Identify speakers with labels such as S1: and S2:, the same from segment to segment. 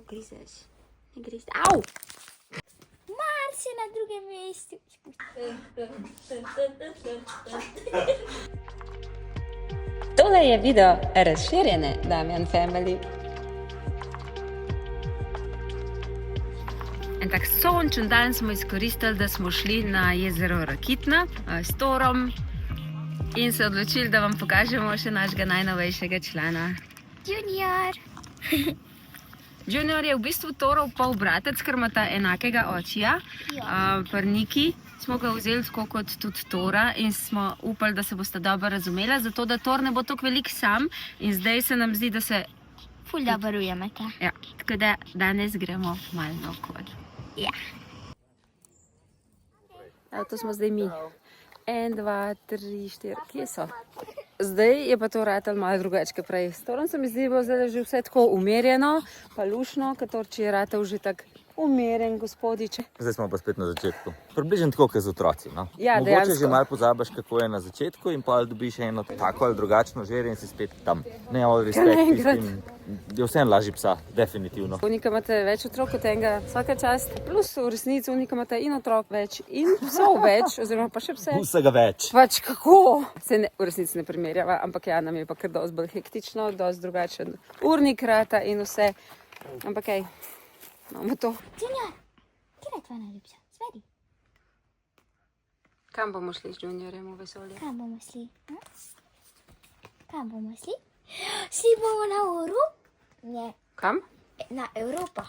S1: grizeš. Ne grizeš. Au! Mars je na drugem mestu. Tole je video razširjene Damjan Family. En tak sončen dan smo izkoristili, da smo šli na jezero Rakitna s Torom in se odločili, da vam pokažemo še našega najnovejšega člana. Junior! Junior je v bistvu Torov polbratec, ker imata enakega očija. Pri Niki smo ga vzeli tako kot tudi Tora in smo upali, da se bosta dobro razumela, zato da Tor ne bo toliko velik sam in zdaj se nam zdi, da se ful dobro ujamete. Ja, tako da danes gremo malo naokoli. Ja. Evo, to smo zdaj mi. 1, 2, 3, 4, kje so? Zdaj je pa to ratalo malo drugače kot prej. S Torom se mi zdi, bo zdaj že vse tako umerjeno, pa lušno, ker Torči je ratal že tak umeren gospodič.
S2: Zdaj smo pa spet na začetku. Približno tako, kot z otroci. No?
S1: Ja,
S2: mogoče
S1: dejansko.
S2: že malo pozabiš, kako je na začetku in pa dobiš eno tako ali drugačno želje in si spet tam. Ne, all respect tistim. Je vseeno lažji psa, definitivno.
S1: Unika imate več otrok kot enega, vsaka čast. Plus v resnici unika imate in otrok več in psov več, oziroma pa še pse.
S2: Vsega več.
S1: Pač kako? Se ne, v resnici ne primerjava, ampak ja, nam je pa kar dosti bolj hektično, dosti drugačen urnik rata in vse. Ampak ej, imamo to. Junior, kje je tvoja najljubša? Svedi. Kam bomo šli z Juniorjem v vesolje?
S3: Kam bomo šli? Kam bomo šli? Šli bomo na Evropo? Ne,
S1: Kam?
S3: na Evropo.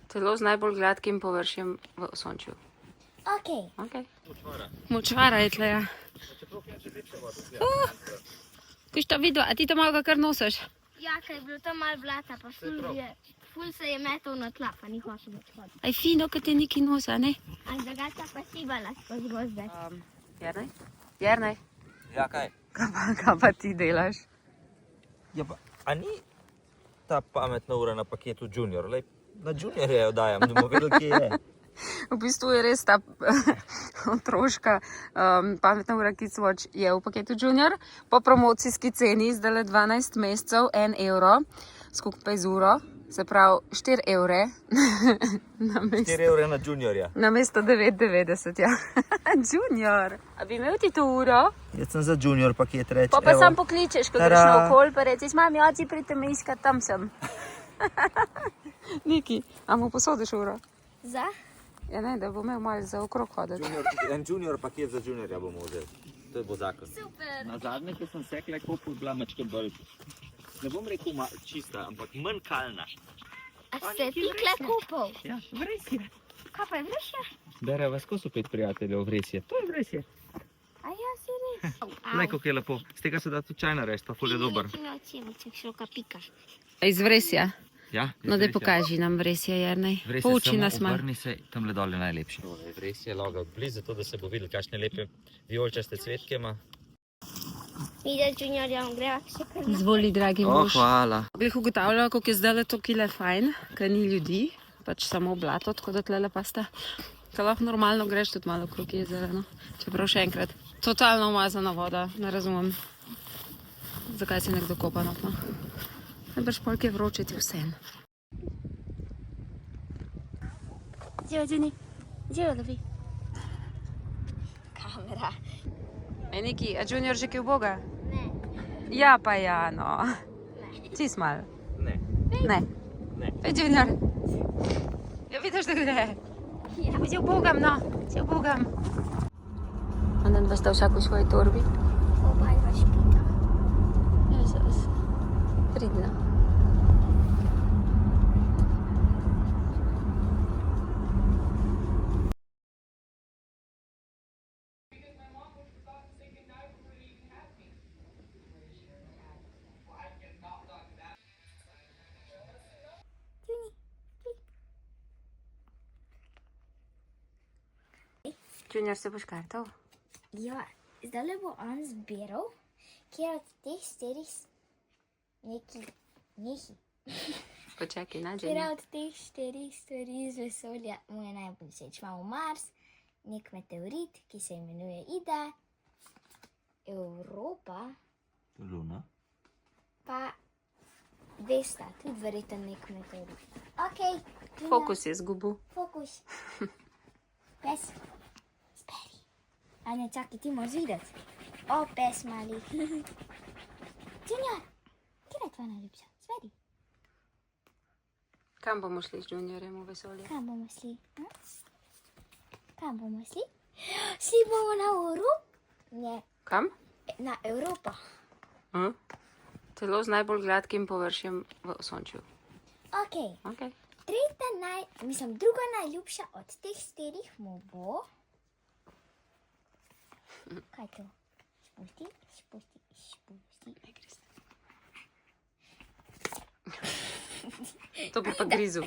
S1: Telo z najbolj gladkim površjem v osončju.
S3: Ok.
S1: Okay. Močvara je tle, ja. Ti šta videl, a ti to malo kar nosiš?
S3: Ja, kaj je bilo tam malo blata, pa ful se je metal na tla, pa ni hočel več hoditi.
S1: Aj fino, kad te neki nosa, ne?
S3: A drugače pa šibala skozi gozde.
S1: Jernej? Jernej?
S2: Ja, kaj?
S1: Kaj pa ti delaš?
S2: Ja, pa, a ni ta pametna ura na paketu Junior? Lej, na Juniorja jo dajam, da bomo vedeli, kje je.
S1: V bistvu je res ta otroška pametna ura Kids Watch je v paketu Junior. Po promocijski ceni zdaj 12 mesecev 1 evro, skupaj z uro, se pravi 4 evre.
S2: 4 evre na Juniorja.
S1: Namesto 9,90, ja. Junior, a bi imel ti to uro?
S2: Jaz sem za Junior paket reči.
S1: Pa sam pokličeš, ko greš na okol, pa rečeš, mami, oči, pridite me iskat, tam sem. Niki, a mu posodiš uro?
S3: Za?
S1: Ja ne, da bo imel malo za okrog hoditi.
S2: En Junior paket za Juniorja bomo vzeli. To bo zakon.
S3: Super.
S2: Na zadnje, ko sem sekle kupil, bila mačka bolj, ne bom rekel čista, ampak manj kalna.
S3: A ste ti kle kupil?
S2: Ja, vresje.
S3: Kaj pa je vresje?
S2: Bere vas ko so 5 prijateljev vresje. To je vresje.
S3: A ja, si res.
S2: Lej, kako je lepo. Z tega se da tudi čaj narediti, pa ful je dober.
S3: Ti mi očeviček šoka pika.
S1: Iz vresja?
S2: Ja,
S1: No, daj pokaži nam vresje, Jernej. Pouči nas malo.
S2: Obrni se, tam le dol je najlepši. Vresje loga blizu, zato da se bo videli, kakšne lepe vijolčaste cvetke ima.
S3: Videl Juniorja, on greva še kar.
S1: Izvoli, dragi mož.
S2: hvala.
S1: Bih ugotavljala, koliko je zdaj to kile fajn, ker ni ljudi, pač samo blato, tako da tlele pa sta. Ker lahko normalno greš tudi malo okrog jezera, no. Čeprav še enkrat, totalno umazana voda, ne razumem, zakaj se nekdo kopa not, no. Najbrž polk je vroče ti vsem. Zio, Juni, zio, lovi.
S3: Kamera.
S1: Ej, Niki, a Junior že kaj v Boga?
S3: Ne.
S1: Ja, pa ja, no. Čist malo.
S2: Ne.
S1: Ne.
S2: Ne.
S1: Ej, Junior. Ja, vidiš, da gre. Ja, si v Bogam, no. Si v Bogam. Onda dva sta vsak v svoji torbi.
S3: Obaj vaš pita.
S1: Jezus. Pridno. Junior, se boš kartal?
S3: Ja, zdaj bo on zbiral, kje od teh 4 neki.
S1: Počakaj, na
S3: Kje
S1: Junior.
S3: od teh 4 stvari iz vesolja mu je najbolj všeč. Imamo Mars, nek meteorit, ki se imenuje Ida, Evropa,
S2: Luna.
S3: pa Vesta, tudi verjetno nek meteorit. Ok, Tina,
S1: Fokus je zgubil.
S3: Fokus. Pes, speri. A ne, čakaj, ti moraš videti. O, pes mali. Junior, kje je tvoja najljubša? Speri.
S1: Kam bomo šli z Juniorjem v vesolje?
S3: Kam bomo šli? Hm? Kam bomo šli? Šli bomo na Evropo? Ne,
S1: Kam?
S3: na Evropo.
S1: Telo z najbolj gladkim površjem v osončju.
S3: Ok,
S1: Okay.
S3: druga najljubša od teh 4 mu bo... Kaj to? Spusti, spusti, spusti.
S1: Ne gre se. To bi pa grizel.